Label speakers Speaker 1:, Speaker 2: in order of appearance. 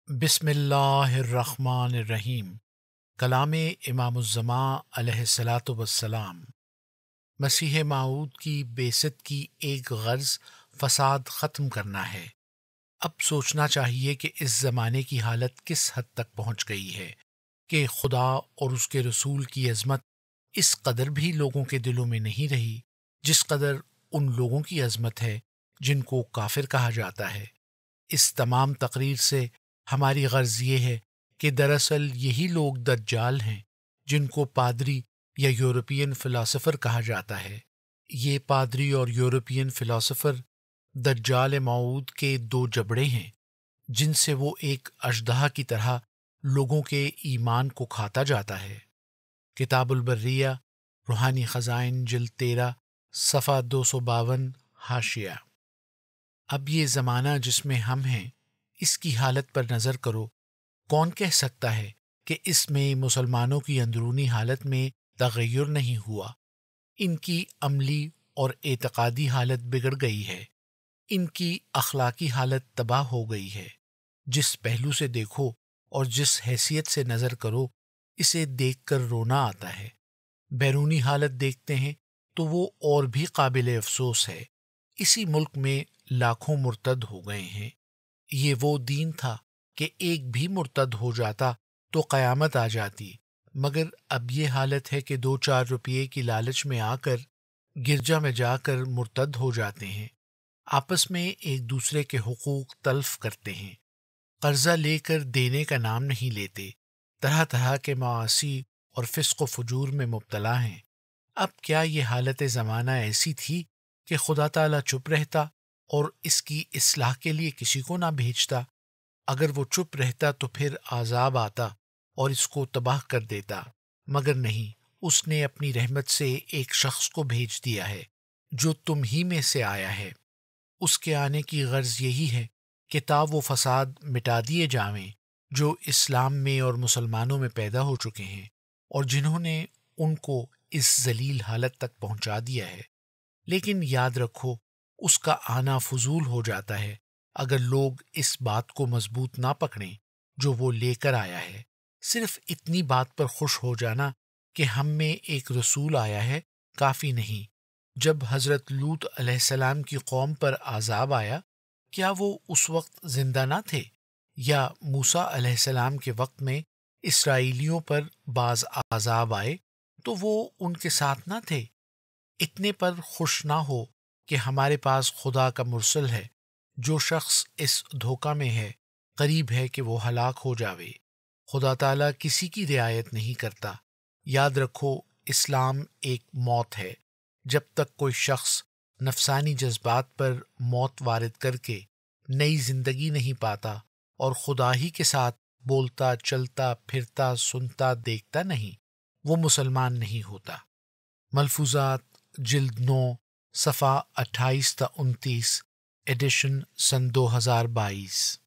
Speaker 1: بسم اللہ الرحمن الرحیم۔ کلام امام الزمان علیہ الصلاۃ والسلام۔ مسیح موعود کی بعثت کی ایک غرض فساد ختم کرنا ہے۔ اب سوچنا چاہیے کہ اس زمانے کی حالت کس حد تک پہنچ گئی ہے کہ خدا اور اس کے رسول کی عظمت اس قدر بھی لوگوں کے دلوں میں نہیں رہی جس قدر ان لوگوں کی عظمت ہے جن کو کافر کہا جاتا ہے۔ اس تمام تقریر سے ہماری غرض یہ ہے کہ دراصل یہی لوگ دجال ہیں جن کو پادری یا یورپین فلاسفر کہا جاتا ہے۔ یہ پادری اور یورپین فلاسفر دجال موعود کے دو جبڑے ہیں جن سے وہ ایک اژدہا کی طرح لوگوں کے ایمان کو کھاتا جاتا ہے۔ کتاب البریہ، روحانی خزائن، جلد 13، صفحہ 252، حاشیہ۔ اب یہ زمانہ جس میں ہم ہیں اس کی حالت پر نظر کرو۔ کون کہہ سکتا ہے کہ اس میں مسلمانوں کی اندرونی حالت میں تغیر نہیں ہوا؟ ان کی عملی اور اعتقادی حالت بگڑ گئی ہے، ان کی اخلاقی حالت تباہ ہو گئی ہے۔ جس پہلو سے دیکھو اور جس حیثیت سے نظر کرو، اسے دیکھ کر رونا آتا ہے۔ بیرونی حالت دیکھتے ہیں تو وہ اور بھی قابل افسوس ہے۔ اسی ملک میں لاکھوں مرتد ہو گئے ہیں۔ یہ وہ دین تھا کہ ایک بھی مرتد ہو جاتا تو قیامت آ جاتی، مگر اب یہ حالت ہے کہ 2-4 روپے کی لالچ میں آ کر گرجا میں جا کر مرتد ہو جاتے ہیں، آپس میں ایک دوسرے کے حقوق تلف کرتے ہیں، قرضہ لے کر دینے کا نام نہیں لیتے، طرح طرح کے معاصی اور فسق و فجور میں مبتلا ہیں۔ اب کیا یہ حالت زمانہ ایسی تھی کہ خدا تعالیٰ چپ رہتا اور اس کی اصلاح کے لیے کسی کو نہ بھیجتا؟ اگر وہ چپ رہتا تو پھر عذاب آتا اور اس کو تباہ کر دیتا، مگر نہیں، اس نے اپنی رحمت سے ایک شخص کو بھیج دیا ہے جو تم ہی میں سے آیا ہے۔ اس کے آنے کی غرض یہی ہے کہ تا وہ فساد مٹا دیے جاویں جو اسلام میں اور مسلمانوں میں پیدا ہو چکے ہیں اور جنہوں نے ان کو اس ذلیل حالت تک پہنچا دیا ہے۔ لیکن یاد رکھو، اس کا آنا فضول ہو جاتا ہے اگر لوگ اس بات کو مضبوط نہ پکڑیں جو وہ لے کر آیا ہے۔ صرف اتنی بات پر خوش ہو جانا کہ ہم میں ایک رسول آیا ہے کافی نہیں۔ جب حضرت لوط علیہ السلام کی قوم پر عذاب آیا، کیا وہ اس وقت زندہ نہ تھے؟ یا موسیٰ علیہ السلام کے وقت میں اسرائیلیوں پر بعض عذاب آئے تو وہ ان کے ساتھ نہ تھے؟ اتنے پر خوش نہ ہو کہ ہمارے پاس خدا کا مرسل ہے۔ جو شخص اس دھوکہ میں ہے، قریب ہے کہ وہ ہلاک ہو جاوے۔ خدا تعالیٰ کسی کی رعایت نہیں کرتا۔ یاد رکھو، اسلام ایک موت ہے۔ جب تک کوئی شخص نفسانی جذبات پر موت وارد کر کے نئی زندگی نہیں پاتا اور خدا ہی کے ساتھ بولتا، چلتا، پھرتا، سنتا، دیکھتا نہیں، وہ مسلمان نہیں ہوتا۔ ملفوظات، جلد 9، صفحہ 28 تا 29، ایڈیشن سن 2022۔